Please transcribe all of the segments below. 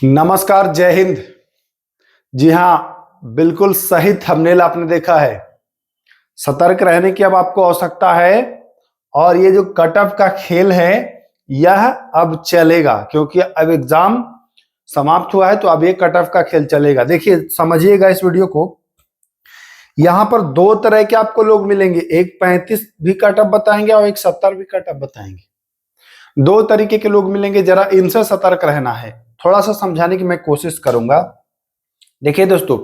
नमस्कार, जय हिंद। जी हाँ, बिल्कुल सही थंबनेल आपने देखा है। सतर्क रहने की अब आपको आवश्यकता है और ये जो कट ऑफ का खेल है यह अब चलेगा, क्योंकि अब एग्जाम समाप्त हुआ है तो अब ये कट ऑफ का खेल चलेगा। देखिए, समझिएगा इस वीडियो को। यहां पर दो तरह के आपको लोग मिलेंगे, एक 35 भी कट ऑफ बताएंगे और एक 70 भी कट ऑफ बताएंगे। दो तरीके के लोग मिलेंगे, जरा इनसे सतर्क रहना है। थोड़ा सा समझाने की मैं कोशिश करूंगा। देखिए दोस्तों,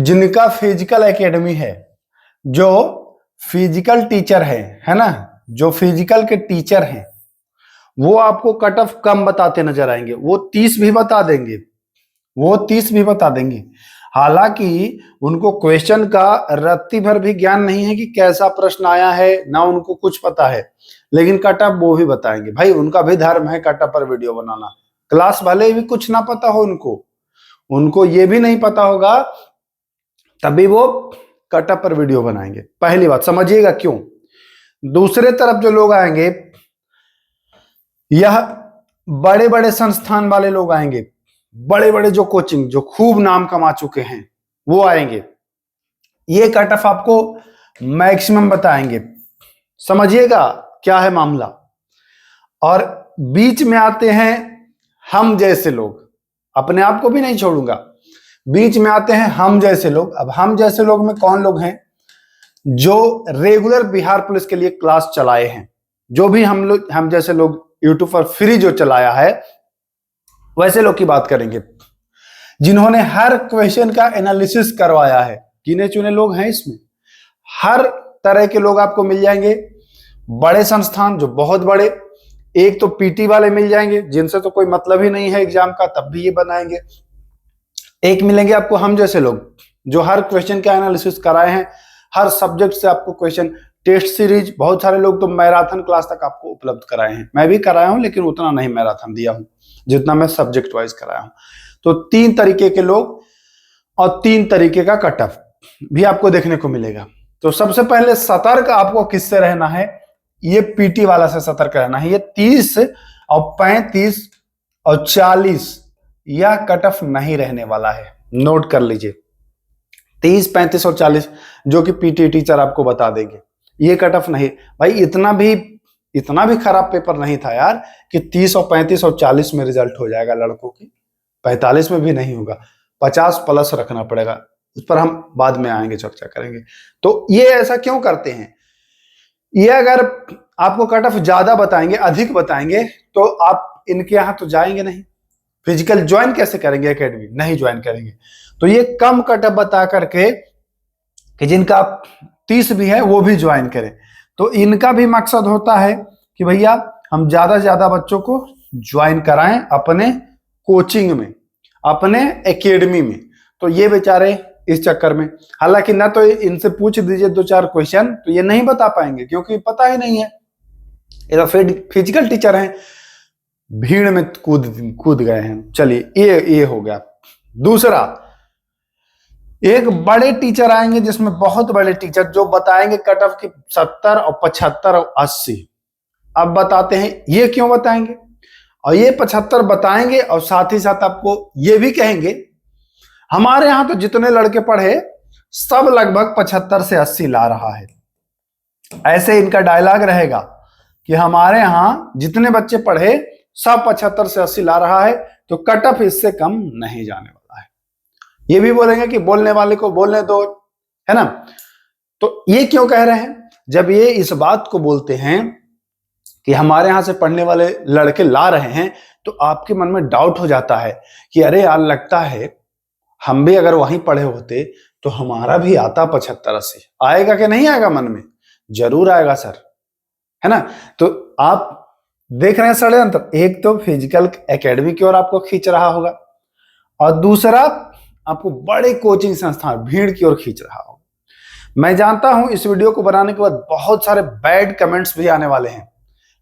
जिनका फिजिकल एकेडमी है, जो फिजिकल टीचर है ना, जो फिजिकल के टीचर हैं, वो आपको कट ऑफ कम बताते नजर आएंगे। वो 30 भी बता देंगे, वो 30 भी बता देंगे। हालांकि उनको क्वेश्चन का रत्ती भर भी ज्ञान नहीं है कि कैसा प्रश्न आया है, ना उनको कुछ पता है, लेकिन कट ऑफ वो भी बताएंगे। भाई, उनका भी धर्म है कट ऑफ पर वीडियो बनाना। क्लास भले भी कुछ ना पता हो उनको ये भी नहीं पता होगा, तभी वो कट ऑफ पर वीडियो बनाएंगे। पहली बात समझिएगा क्यों। दूसरे तरफ जो लोग आएंगे, यह बड़े बड़े संस्थान वाले लोग आएंगे, बड़े बड़े जो कोचिंग, जो खूब नाम कमा चुके हैं, वो आएंगे। ये कट ऑफ आपको मैक्सिमम बताएंगे। समझिएगा क्या है मामला। और बीच में आते हैं हम जैसे लोग, अपने आप को भी नहीं छोड़ूंगा। बीच में आते हैं हम जैसे लोग। अब हम जैसे लोग में कौन लोग हैं? जो रेगुलर बिहार पुलिस के लिए क्लास चलाए हैं, जो भी हम जैसे लोग यूट्यूब पर फ्री जो चलाया है, वैसे लोग की बात करेंगे, जिन्होंने हर क्वेश्चन का एनालिसिस करवाया है। गिने चुने लोग हैं इसमें। हर तरह के लोग आपको मिल जाएंगे। बड़े संस्थान जो बहुत बड़े, एक तो पीटी वाले मिल जाएंगे, जिनसे तो कोई मतलब ही नहीं है एग्जाम का, तब भी ये बनाएंगे। एक मिलेंगे आपको हम जैसे लोग, जो हर क्वेश्चन का एनालिसिस कराए हैं, हर सब्जेक्ट से आपको क्वेश्चन, टेस्ट सीरीज। बहुत सारे लोग तो मैराथन क्लास तक आपको उपलब्ध कराए हैं। मैं भी कराया हूं, लेकिन उतना नहीं मैराथन दिया हूं जितना मैं सब्जेक्ट वाइज कराया हूं। तो 3 तरीके के लोग और 3 तरीके का कट ऑफ भी आपको देखने को मिलेगा। तो सबसे पहले सतर्क आपको किससे रहना है? ये पीटी वाला से सतर्क रहना है। ये 30 और 35 और 40 यह कट ऑफ नहीं रहने वाला है। नोट कर लीजिए, 30, 35 और 40 जो कि पीटी टीचर आपको बता देंगे। ये कट ऑफ नहीं। भाई, इतना भी खराब पेपर नहीं था यार कि 30 और 35 और 40 में रिजल्ट हो जाएगा लड़कों की। 45 में भी नहीं होगा, 50 प्लस रखना पड़ेगा। उस पर हम बाद में आएंगे, चर्चा करेंगे। तो ये ऐसा क्यों करते हैं? ये अगर आपको कट ऑफ ज्यादा बताएंगे, अधिक बताएंगे, तो आप इनके यहां तो जाएंगे नहीं। फिजिकल ज्वाइन कैसे करेंगे? एकेडमी नहीं ज्वाइन करेंगे। तो ये कम कट ऑफ बता करके कि जिनका 30 भी है वो भी ज्वाइन करें। तो इनका भी मकसद होता है कि भैया हम ज्यादा से ज्यादा बच्चों को ज्वाइन कराएं अपने कोचिंग में, अपने एकेडमी में। तो ये बेचारे इस चक्कर में, हालांकि ना तो इनसे पूछ दीजिए 2-4 क्वेश्चन तो ये नहीं बता पाएंगे, क्योंकि पता ही नहीं है। ये तो फिजिकल टीचर हैं, भीड़ में कूद गए हैं। चलिए, ये हो गया। दूसरा, एक बड़े टीचर आएंगे, जिसमें बहुत बड़े टीचर जो बताएंगे कट ऑफ की 70 और 75 और 80। अब बताते हैं ये क्यों बताएंगे। और ये 75 बताएंगे और साथ ही साथ आपको ये भी कहेंगे, हमारे यहां तो जितने लड़के पढ़े सब लगभग 75 से 80 ला रहा है। ऐसे इनका डायलॉग रहेगा कि हमारे यहां जितने बच्चे पढ़े सब 75 से 80 ला रहा है, तो कट ऑफ इससे कम नहीं जाने वाला है। ये भी बोलेंगे कि बोलने वाले को बोलने दो, है ना। तो ये क्यों कह रहे हैं? जब ये इस बात को बोलते हैं कि हमारे यहां से पढ़ने वाले लड़के ला रहे हैं, तो आपके मन में डाउट हो जाता है कि अरे यार, लगता है हम भी अगर वहीं पढ़े होते तो हमारा भी आता 75-80। आएगा कि नहीं आएगा? मन में जरूर आएगा सर, है ना। तो आप देख रहे हैं षड्यंत्र। एक तो फिजिकल एकेडमी की ओर आपको खींच रहा होगा, और दूसरा आपको बड़े कोचिंग संस्थान भीड़ की ओर खींच रहा होगा। मैं जानता हूं इस वीडियो को बनाने के बाद बहुत सारे बैड कमेंट्स भी आने वाले हैं,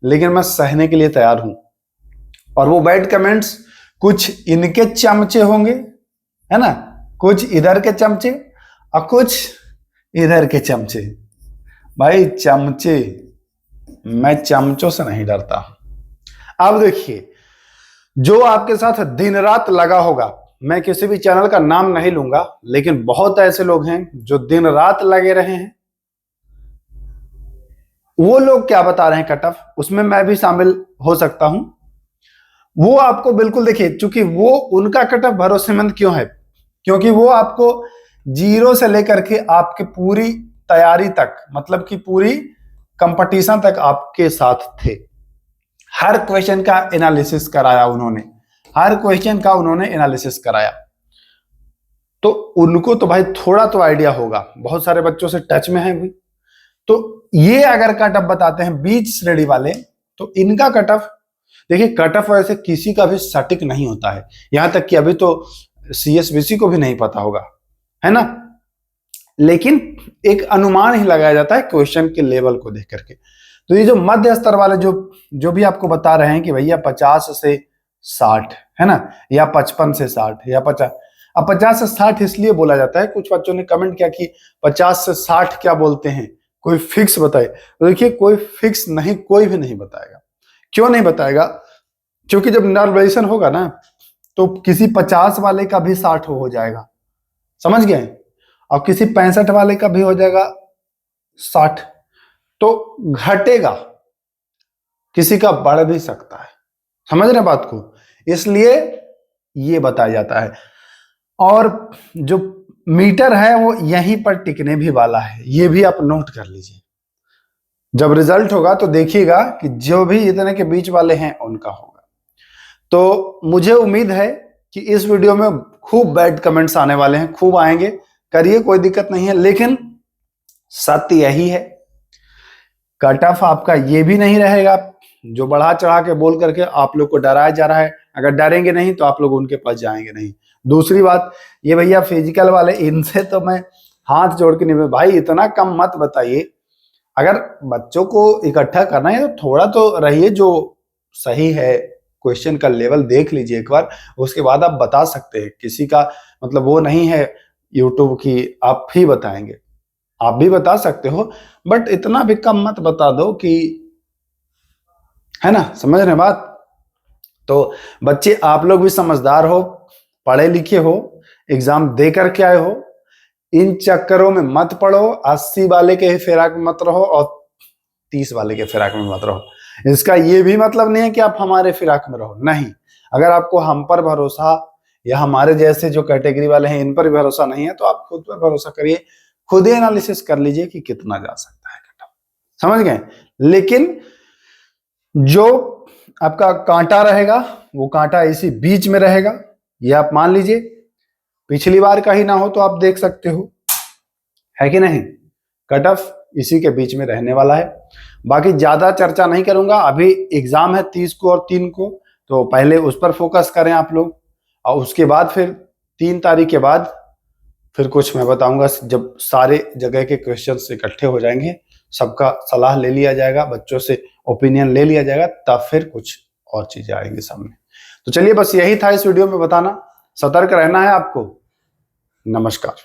लेकिन मैं सहने के लिए तैयार हूं। और वो बैड कमेंट्स कुछ इनके चमचे होंगे, है ना, कुछ इधर के चमचे और कुछ इधर के चमचे। भाई चमचे, मैं चमचों से नहीं डरता। अब देखिए, जो आपके साथ दिन रात लगा होगा, मैं किसी भी चैनल का नाम नहीं लूंगा, लेकिन बहुत ऐसे लोग हैं जो दिन रात लगे रहे हैं, वो लोग क्या बता रहे हैं कट ऑफ, उसमें मैं भी शामिल हो सकता हूं। वो आपको बिल्कुल देखिए, चूंकि वो उनका कट ऑफ भरोसेमंद क्यों है, क्योंकि वो आपको जीरो से लेकर के आपकी पूरी तैयारी तक, मतलब कि पूरी कंपटीशन तक आपके साथ थे। हर क्वेश्चन का एनालिसिस कराया उन्होंने, हर क्वेश्चन का उन्होंने एनालिसिस कराया। तो उनको तो भाई थोड़ा तो आइडिया होगा, बहुत सारे बच्चों से टच में है भी। तो ये अगर कट ऑफ बताते हैं बीच श्रेणी वाले, तो इनका कट ऑफ देखिए, कट ऑफ वैसे किसी का भी सटीक नहीं होता है, यहां तक कि अभी तो CSBC को भी नहीं पता होगा, है ना। लेकिन एक अनुमान ही लगाया जाता है क्वेश्चन के लेवल को देख करके। तो ये जो मध्य स्तर वाले जो भी आपको बता रहे हैं कि भैया 50 से 60 है ना, या 55 से 60 या 50, अब 50 से 60 इसलिए बोला जाता है, कुछ बच्चों ने कमेंट किया कि 50 से 60 क्या बोलते हैं, कोई फिक्स बताए। तो देखिए, कोई फिक्स नहीं, कोई भी नहीं बताएगा। क्यों नहीं बताएगा? क्योंकि जब नॉर्मलाइजेशन होगा ना, तो किसी 50 वाले का भी 60 हो जाएगा, समझ गए, और किसी 65 वाले का भी हो जाएगा 60, तो घटेगा, किसी का बढ़ भी सकता है, समझ रहे बात को, इसलिए ये बताया जाता है। और जो मीटर है वो यहीं पर टिकने भी वाला है, ये भी आप नोट कर लीजिए। जब रिजल्ट होगा तो देखिएगा कि जो भी इतने के बीच वाले हैं उनका होगा। तो मुझे उम्मीद है कि इस वीडियो में खूब बैड कमेंट्स आने वाले हैं, खूब आएंगे, करिए, कोई दिक्कत नहीं है। लेकिन सत्य यही है, कट ऑफ आपका ये भी नहीं रहेगा जो बढ़ा चढ़ा के बोल करके आप लोग को डराया जा रहा है। अगर डरेंगे नहीं तो आप लोग उनके पास जाएंगे नहीं। दूसरी बात, ये भैया फिजिकल वाले, इनसे तो मैं हाथ जोड़ के नहीं, भाई इतना कम मत बताइए। अगर बच्चों को इकट्ठा करना है तो थोड़ा तो रहिए, जो सही है क्वेश्चन का लेवल देख लीजिए एक बार, उसके बाद आप बता सकते हैं। किसी का मतलब वो नहीं है यूट्यूब की आप ही बताएंगे, आप भी बता सकते हो, बट इतना भी कम मत बता दो कि, है ना, समझ रहे बात। तो बच्चे आप लोग भी समझदार हो, पढ़े लिखे हो, एग्जाम दे करके आए हो, इन चक्करों में मत पड़ो, 80 वाले के फिराक में मत रहो और 30 वाले के फिराक में मत रहो। इसका ये भी मतलब नहीं है कि आप हमारे फिराक में रहो, नहीं। अगर आपको हम पर भरोसा या हमारे जैसे जो कैटेगरी वाले हैं इन पर भी भरोसा नहीं है, तो आप खुद पर भरोसा करिए, खुद ही एनालिसिस कर लीजिए कि कितना जा सकता है, समझ गए। लेकिन जो आपका कांटा रहेगा वो कांटा इसी बीच में रहेगा, ये आप मान लीजिए। पिछली बार का ही ना हो तो आप देख सकते हो, है कि नहीं। कट ऑफ इसी के बीच में रहने वाला है। बाकी ज्यादा चर्चा नहीं करूंगा, अभी एग्जाम है 30 को और 3 को, तो पहले उस पर फोकस करें आप लोग, और उसके बाद फिर 3 तारीख के बाद फिर कुछ मैं बताऊंगा। जब सारे जगह के क्वेश्चंस इकट्ठे हो जाएंगे, सबका सलाह ले लिया जाएगा, बच्चों से ओपिनियन ले लिया जाएगा, तब फिर कुछ और चीजें आएंगी सामने। तो चलिए, बस यही था इस वीडियो में बताना। सतर्क रहना है आपको। नमस्कार।